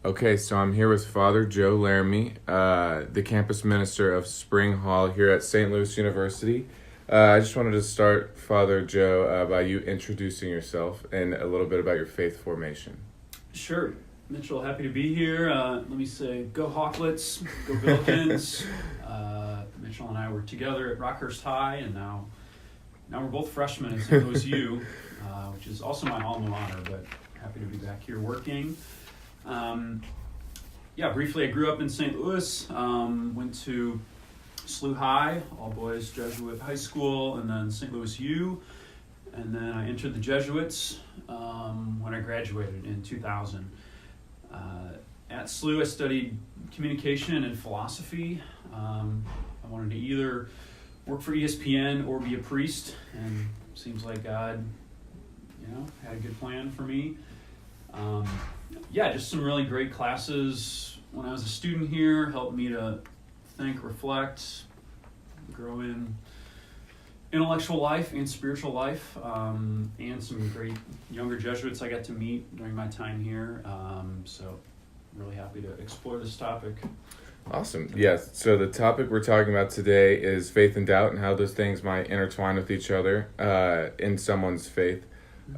Okay, so I'm here with Father Joe Laramie, the campus minister of Spring Hall here at St. Louis University. I just wanted to start, Father Joe, by you introducing yourself and a little bit about your faith formation. Sure. Mitchell, happy to be here. Let me say, go Hawklets, go Billikens. Mitchell and I were together at Rockhurst High, and now we're both freshmen at St. Louis U, which is also my alma mater, but happy to be back here working. Briefly, I grew up in St. Louis, went to SLU High, all boys Jesuit high school, and then St. Louis U, and then I entered the Jesuits when I graduated in 2000. At SLU, I studied communication and philosophy. I wanted to either work for ESPN or be a priest, and seems like God, had a good plan for me. Just some really great classes when I was a student here, helped me to think, reflect, grow in intellectual life and spiritual life, and some great younger Jesuits I got to meet during my time here. So really happy to explore this topic. Awesome. Yes. So the topic we're talking about today is faith and doubt and how those things might intertwine with each other in someone's faith.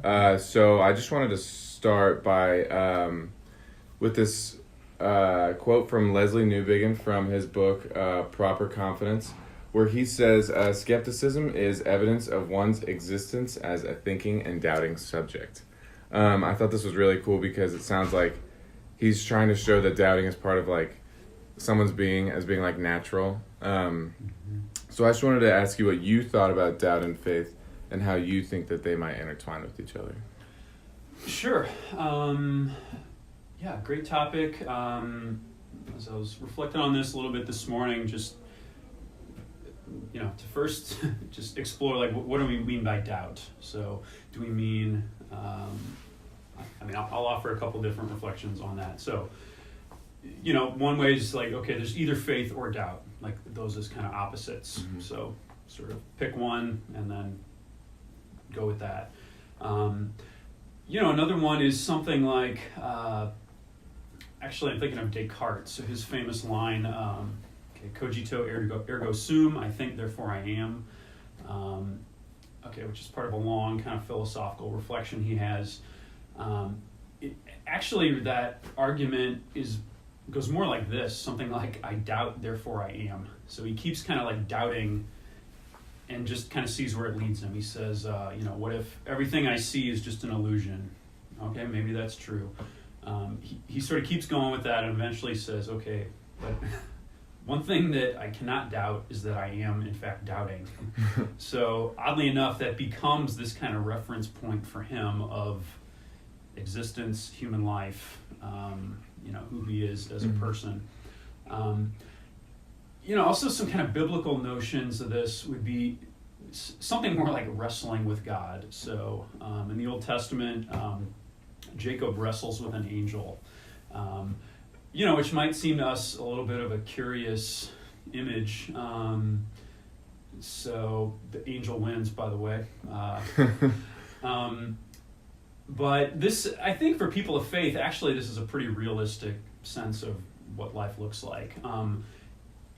So I just wanted to start by with this quote from Leslie Newbigin from his book Proper Confidence, where he says, skepticism is evidence of one's existence as a thinking and doubting subject. I thought this was really cool because it sounds like he's trying to show that doubting is part of like someone's being like natural. So I just wanted to ask you what you thought about doubt and faith and how you think that they might intertwine with each other. Sure. Great topic. As I was reflecting on this a little bit this morning, just to first just explore like what do we mean by doubt? So do we mean I'll offer a couple different reflections on that. So one way is like, okay, there's either faith or doubt, like those as kind of opposites. Mm-hmm. So sort of pick one and then go with that. Another one is something like, actually I'm thinking of Descartes. So his famous line, cogito ergo sum, I think therefore I am, which is part of a long kind of philosophical reflection he has. That argument goes more like this, something like, I doubt therefore I am. So he keeps kind of like doubting and just kind of sees where it leads him. He says, what if everything I see is just an illusion? Okay, maybe that's true. He sort of keeps going with that and eventually says, okay, but one thing that I cannot doubt is that I am, in fact, doubting. So, oddly enough, that becomes this kind of reference point for him of existence, human life, who he is as a person. Also some kind of biblical notions of this would be something more like wrestling with God. So, in the Old Testament, Jacob wrestles with an angel. Which might seem to us a little bit of a curious image. So the angel wins, by the way. But this, I think for people of faith, actually this is a pretty realistic sense of what life looks like.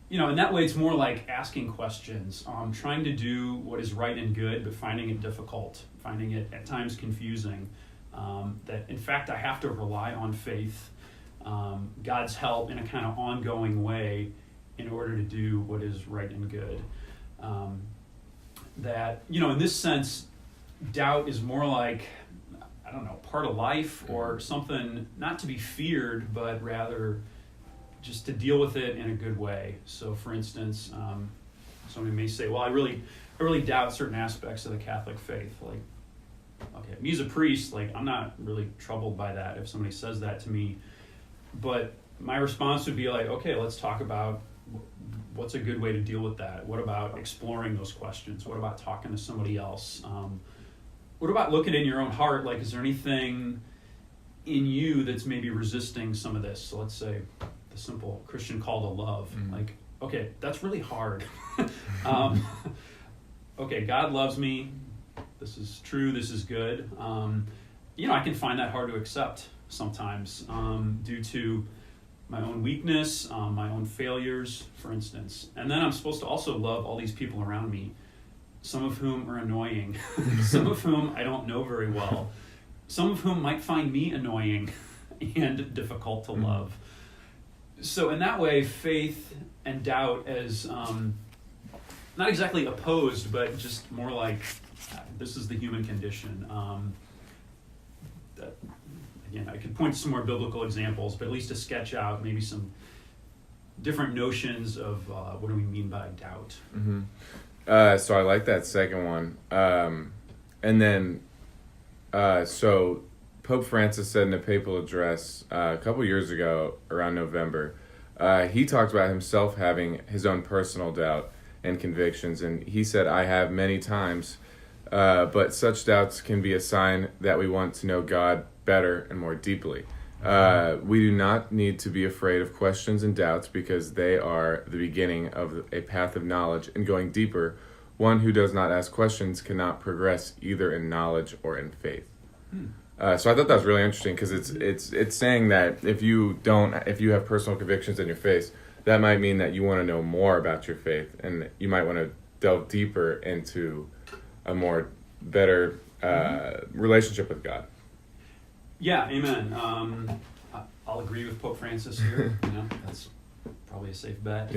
In that way it's more like asking questions, trying to do what is right and good, but finding it difficult, finding it at times confusing. That in fact I have to rely on faith, God's help in a kind of ongoing way in order to do what is right and good. In this sense, doubt is more like, part of life or something not to be feared, but rather just to deal with it in a good way. So for instance, somebody may say, well, I really doubt certain aspects of the Catholic faith. Like, okay, me as a priest, like I'm not really troubled by that if somebody says that to me. But my response would be like, okay, let's talk about what's a good way to deal with that. What about exploring those questions? What about talking to somebody else? What about looking in your own heart? Like, is there anything in you that's maybe resisting some of this? So let's say the simple Christian call to love. Mm-hmm. Like, okay, that's really hard. Okay, God loves me. This is true. This is good. I can find that hard to accept. sometimes due to my own weakness, my own failures, for instance. And then I'm supposed to also love all these people around me, some of whom are annoying, some of whom I don't know very well, some of whom might find me annoying and difficult to love. So in that way, faith and doubt as not exactly opposed, but just more like this is the human condition. Again, I could point to some more biblical examples, but at least to sketch out maybe some different notions of what do we mean by doubt. Mm-hmm. So I like that second one. And then, so Pope Francis said in a papal address a couple years ago, around November, he talked about himself having his own personal doubt and convictions, and he said, "I have many times, but such doubts can be a sign that we want to know God better and more deeply. We do not need to be afraid of questions and doubts because they are the beginning of a path of knowledge, and going deeper, one who does not ask questions cannot progress either in knowledge or in faith." So I thought that was really interesting because it's saying that if you have personal convictions in your faith, that might mean that you want to know more about your faith, and you might want to delve deeper into a more better relationship with God. Yeah, amen. I'll agree with Pope Francis here. That's probably a safe bet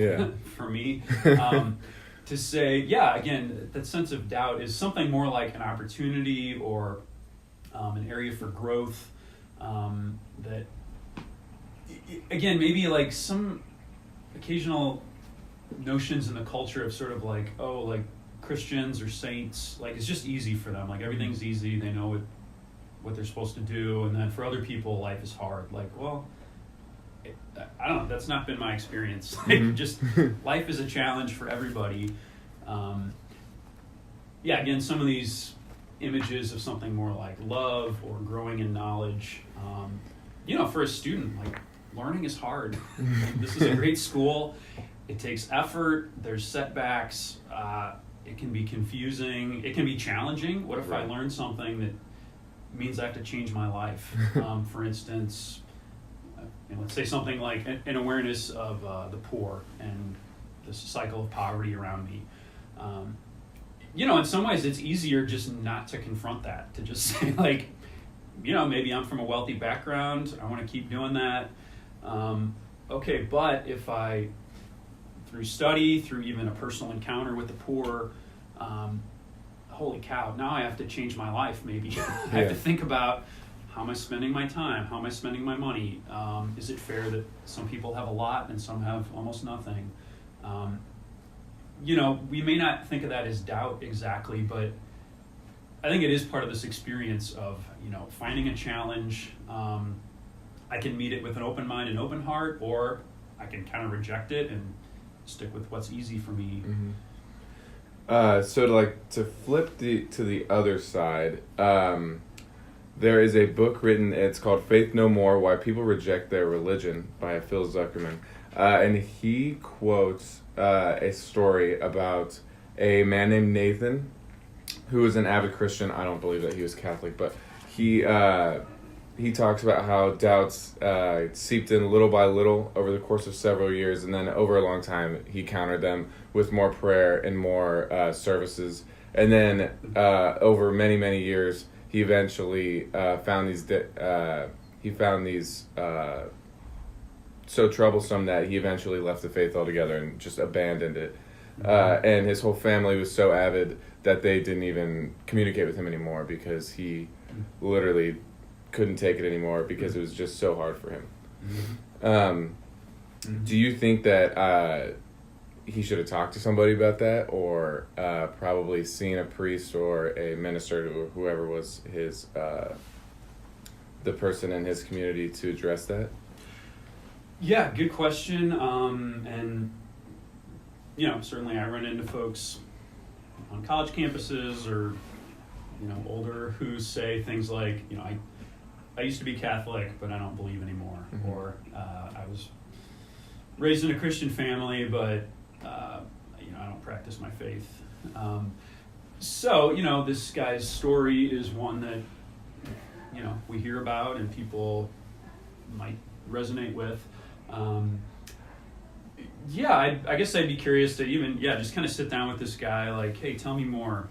for me. To say, again, that sense of doubt is something more like an opportunity or an area for growth. That, again, maybe like some occasional notions in the culture of sort of like, oh, like Christians or saints, like it's just easy for them. Like everything's easy. They know what they're supposed to do. And then for other people, life is hard. Like, well, I don't know. That's not been my experience. Just life is a challenge for everybody. Again, some of these images of something more like love or growing in knowledge. For a student, like learning is hard. This is a great school. It takes effort. There's setbacks. It can be confusing. It can be challenging. What if I learn something that means I have to change my life? For instance, let's say something like an awareness of the poor and the cycle of poverty around me. In some ways it's easier just not to confront that, to just say like, maybe I'm from a wealthy background. I want to keep doing that. Okay, but if I, through study, through even a personal encounter with the poor, holy cow, now I have to change my life maybe. I have to think about, how am I spending my time? How am I spending my money? Is it fair that some people have a lot and some have almost nothing? We may not think of that as doubt exactly, but I think it is part of this experience of, finding a challenge. I can meet it with an open mind and open heart, or I can kind of reject it and stick with what's easy for me. So to flip to the other side, there is a book written, it's called Faith No More, Why People Reject Their Religion by Phil Zuckerman. And he quotes a story about a man named Nathan, who was an avid Christian. I don't believe that he was Catholic, but he talks about how doubts seeped in little by little over the course of several years, and then over a long time he countered them with more prayer and more services. And then over many, many years, he eventually found these so troublesome that he eventually left the faith altogether and just abandoned it. And his whole family was so avid that they didn't even communicate with him anymore because he literally couldn't take it anymore because it was just so hard for him. Do you think that he should have talked to somebody about that, or probably seen a priest or a minister or whoever was his the person in his community to address that? Yeah, good question. And certainly I run into folks on college campuses or older who say things like, I used to be Catholic, but I don't believe anymore. Or I was raised in a Christian family, but I don't practice my faith. So this guy's story is one that we hear about, and people might resonate with. I guess I'd be curious to even, just kind of sit down with this guy, like, hey, tell me more.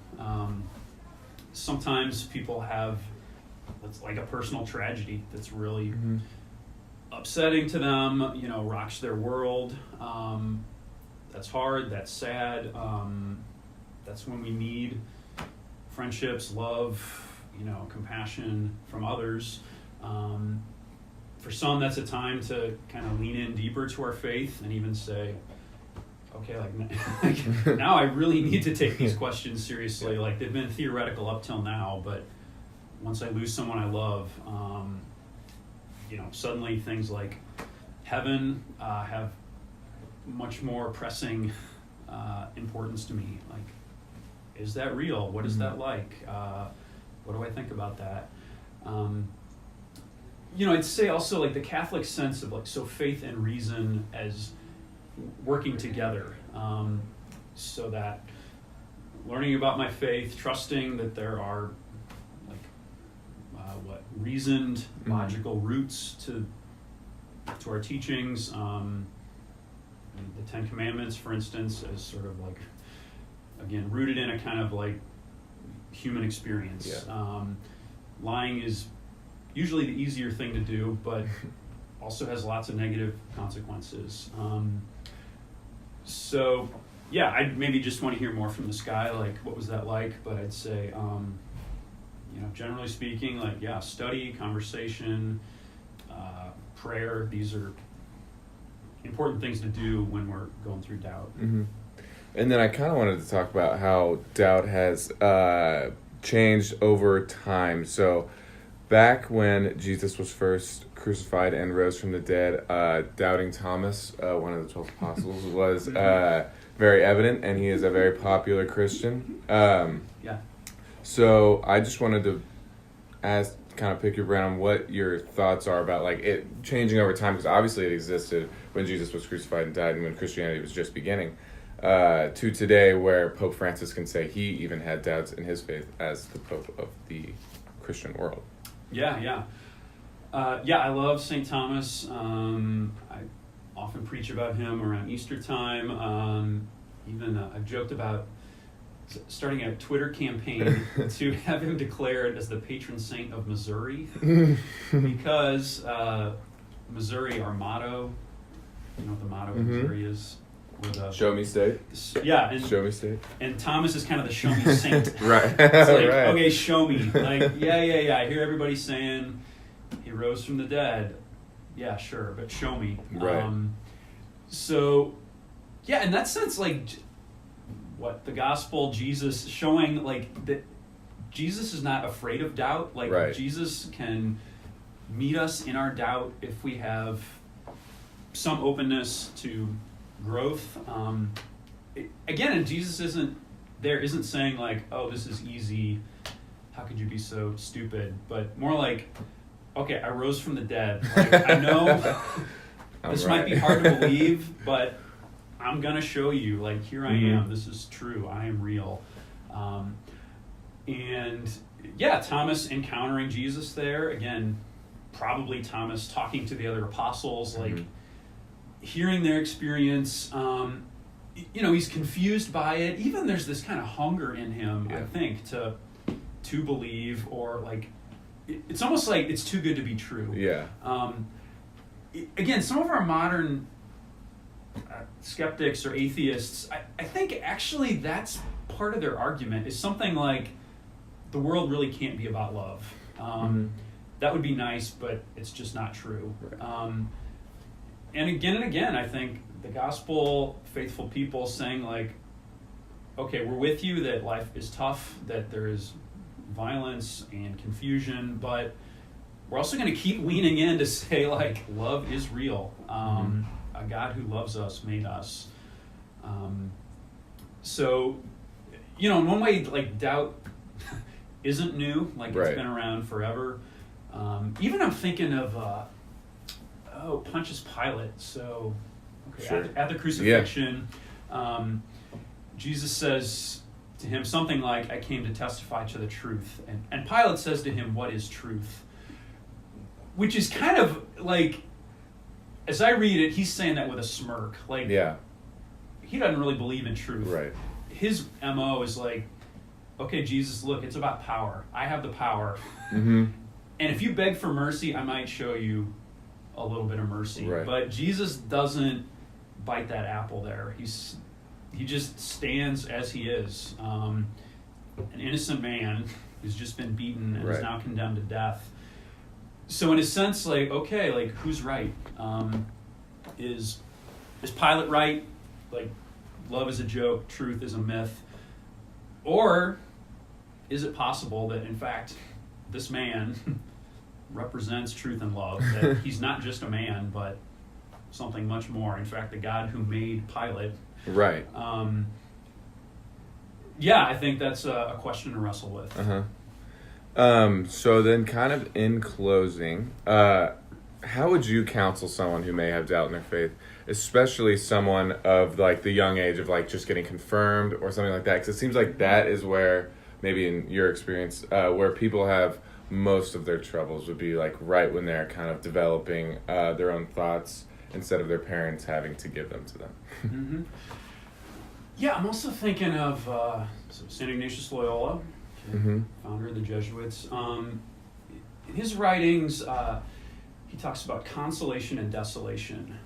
Sometimes people have, it's like a personal tragedy that's really upsetting to them, rocks their world. That's hard, that's sad. That's when we need friendships, love, compassion from others. For some, that's a time to kind of lean in deeper to our faith and even say, okay, like now I really need to take these questions seriously. Like, they've been theoretical up till now, but once I lose someone I love, suddenly things like heaven have much more pressing importance to me. Like, is that real? What is that like? What do I think about that? I'd say also, like, the Catholic sense of, like, so faith and reason as working together, so that learning about my faith, trusting that there are, like, reasoned, logical roots to our teachings. The Ten Commandments, for instance, as sort of like, again, rooted in a kind of like human experience. Lying is usually the easier thing to do, but also has lots of negative consequences. I maybe just want to hear more from this guy, like, what was that like? But I'd say, generally speaking, like, study, conversation, prayer, these are important things to do when we're going through doubt. And then I kind of wanted to talk about how doubt has changed over time. So back when Jesus was first crucified and rose from the dead, doubting Thomas, one of the 12 apostles, was very evident, and he is a very popular Christian. So I just wanted to kind of pick your brain on what your thoughts are about, like, it changing over time, because obviously it existed when Jesus was crucified and died and when Christianity was just beginning, to today, where Pope Francis can say he even had doubts in his faith as the Pope of the Christian world. I love St. Thomas. I often preach about him around Easter time. I've joked about starting a Twitter campaign to have him declared as the patron saint of Missouri, because Missouri, our motto, you know what the motto of Missouri is? Show me state. And show me state. And Thomas is kind of the show me saint. Right. It's like, right. Okay, show me. Like, I hear everybody saying he rose from the dead. Yeah, sure, but show me. Right. In that sense, like, what the gospel, Jesus showing, like, that Jesus is not afraid of doubt. Like, right. Jesus can meet us in our doubt if we have some openness to growth. And Jesus isn't saying, like, oh, this is easy, how could you be so stupid, but more like, okay, I rose from the dead. Like, I know this might be hard to believe, but I'm gonna show you, like, here I am, this is true, I am real. Thomas encountering Jesus there, again, probably Thomas talking to the other apostles, like, hearing their experience. He's confused by it. Even there's this kind of hunger in him, I think, to believe, or, like, it's almost like it's too good to be true. Again, some of our modern skeptics or atheists, I think actually that's part of their argument, is something like, the world really can't be about love. That would be nice, but it's just not true. Right. And again, I think the gospel, faithful people saying, like, okay, we're with you that life is tough, that there is violence and confusion, but we're also going to keep leaning in to say, like, love is real. A God who loves us made us. In one way, like, doubt isn't new. Like, right. It's been around forever. Even I'm thinking of Pontius Pilate. So, okay, sure. at the crucifixion, Jesus says to him something like, I came to testify to the truth. And Pilate says to him, what is truth? which is kind of like, as I read it, he's saying that with a smirk. Like, Yeah. he doesn't really believe in truth. Right. His MO is like, okay, Jesus, look, it's about power. I have the power. Mm-hmm. And if you beg for mercy, I might show you a little bit of mercy. Right. But Jesus doesn't bite that apple there. He just stands as he is. An innocent man who's just been beaten and Right. is now condemned to death. So in a sense, like, okay, like, who's right? Is Pilate right? Like, love is a joke, truth is a myth? Or is it possible that, in fact, this man represents truth and love, that he's not just a man, but something much more? In fact, the God who made Pilate. Right. Yeah, I think that's a question to wrestle with. So then, kind of in closing, how would you counsel someone who may have doubt in their faith, especially someone of like the young age of like just getting confirmed or something like that? Because it seems like that is where, maybe in your experience, where people have most of their troubles would be like right when they're kind of developing their own thoughts instead of their parents having to give them to them. Mm-hmm. Yeah, I'm also thinking of St. Ignatius Loyola, Mm-hmm. founder of the Jesuits. In his writings, he talks about consolation and desolation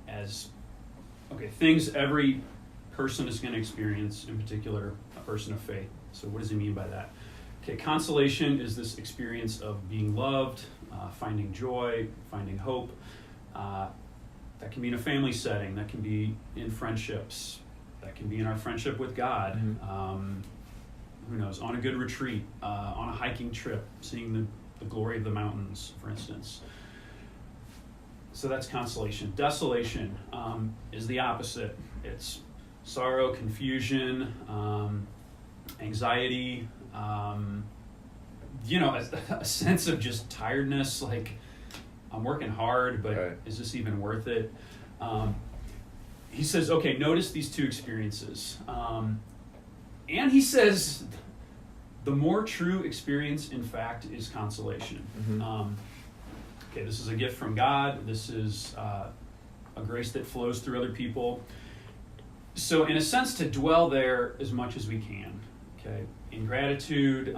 as things every person is going to experience, in particular a person of faith. So what does he mean by that? Okay, consolation is this experience of being loved, finding joy, finding hope. That can be in a family setting, that can be in friendships, that can be in our friendship with God. Mm-hmm. Who knows, on a good retreat, on a hiking trip, seeing the glory of the mountains, for instance. So that's consolation. Desolation is the opposite. It's sorrow, confusion, anxiety, a sense of just tiredness, like, I'm working hard, but Right. is this even worth it? He says, okay, notice these two experiences. And he says, the more true experience, in fact, is consolation. Mm-hmm. Okay, this is a gift from God. This is a grace that flows through other people. So in a sense, to dwell there as much as we can, okay, in gratitude,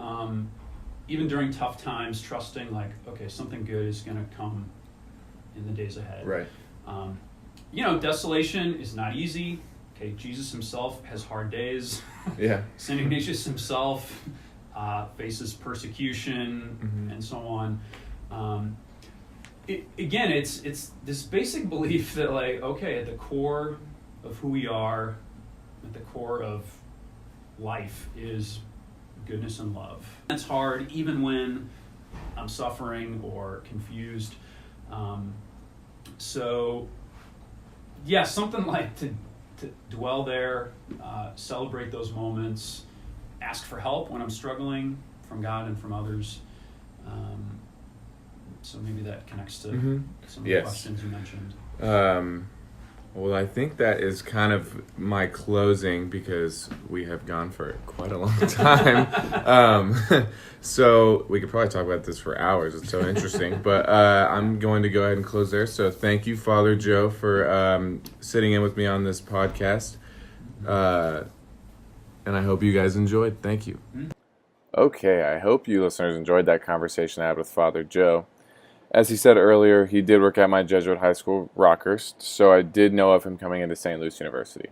even during tough times, trusting like, okay, something good is going to come in the days ahead. Right. Desolation is not easy. Okay, Jesus himself has hard days. Yeah. St. Ignatius himself faces persecution, Mm-hmm. and so on. It's this basic belief that, like, okay, at the core of who we are, at the core of life is goodness and love. It's hard even when I'm suffering or confused. Something like to dwell there, celebrate those moments, ask for help when I'm struggling from God and from others. So maybe that connects to Mm-hmm. some of the Yes. questions you mentioned. Well, I think that is kind of my closing because we have gone for quite a long time. So we could probably talk about this for hours. It's so interesting. But I'm going to go ahead and close there. So thank you, Father Joe, for sitting in with me on this podcast. And I hope you guys enjoyed. Thank you. Okay, I hope you listeners enjoyed that conversation I had with Father Joe. As he said earlier, he did work at my Jesuit high school, Rockhurst, so I did know of him coming into St. Luke's University.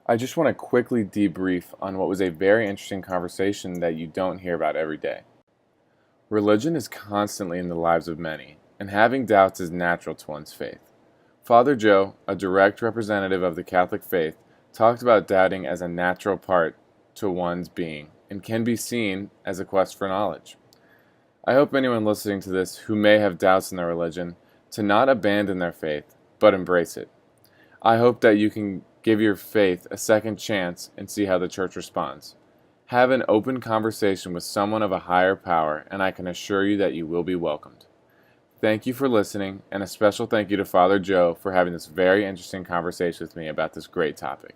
I just want to quickly debrief on what was a very interesting conversation that you don't hear about every day. Religion is constantly in the lives of many, and having doubts is natural to one's faith. Father Joe, a direct representative of the Catholic faith, talked about doubting as a natural part to one's being, and can be seen as a quest for knowledge. I hope anyone listening to this who may have doubts in their religion to not abandon their faith, but embrace it. I hope that you can give your faith a second chance and see how the Church responds. Have an open conversation with someone of a higher power, and I can assure you that you will be welcomed. Thank you for listening, and a special thank you to Father Joe for having this very interesting conversation with me about this great topic.